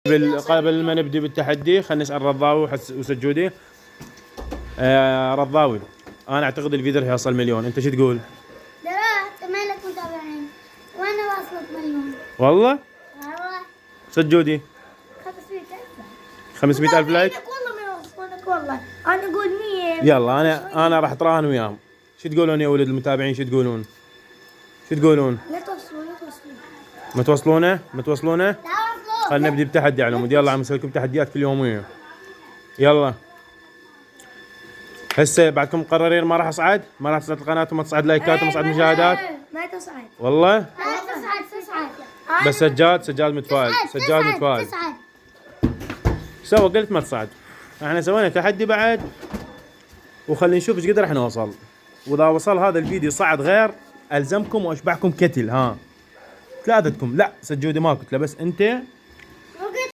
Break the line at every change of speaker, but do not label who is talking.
قبل ما نبدي بالتحدي خلينا نسال رضاوي وسجودي. رضاوي، انا اعتقد الفيديو راح يوصل مليون، انت شو تقول؟
ترى انت مالك متابعين وانا واصلت مليون.
والله؟
والله.
سجودي 500,000 لايك.
والله ما يوصلونك والله، انا اقول 100.
يلا انا راح اتراهن وياهم. شو تقولون يا ولد المتابعين؟ شو تقولون؟ شو تقولون؟
لا توصلوا لا توصلوا.
متوصلونه؟
لا توصلوا.
خلينا نبدي بتحدي على العمود. يلا عم نسوي لكم تحديات كل يوم وياه. يلا هسه بعدكم مقررين ما راح اصعد؟ ما راح تصعد القناه وما تصعد لايكات وما تصعد مشاهدات؟
ما تصعد.
والله؟
لا تصعد.
بس سجاد متفائل.
تصعد.
سوى قلت ما تصعد. احنا سوينا تحدي بعد وخلينا نشوف ايش قدر راح نوصل. واذا وصل هذا الفيديو صعد غير الزمكم واشبعكم كتل. ها ثلاثتكم. لا سجودي ما قلت له، بس انت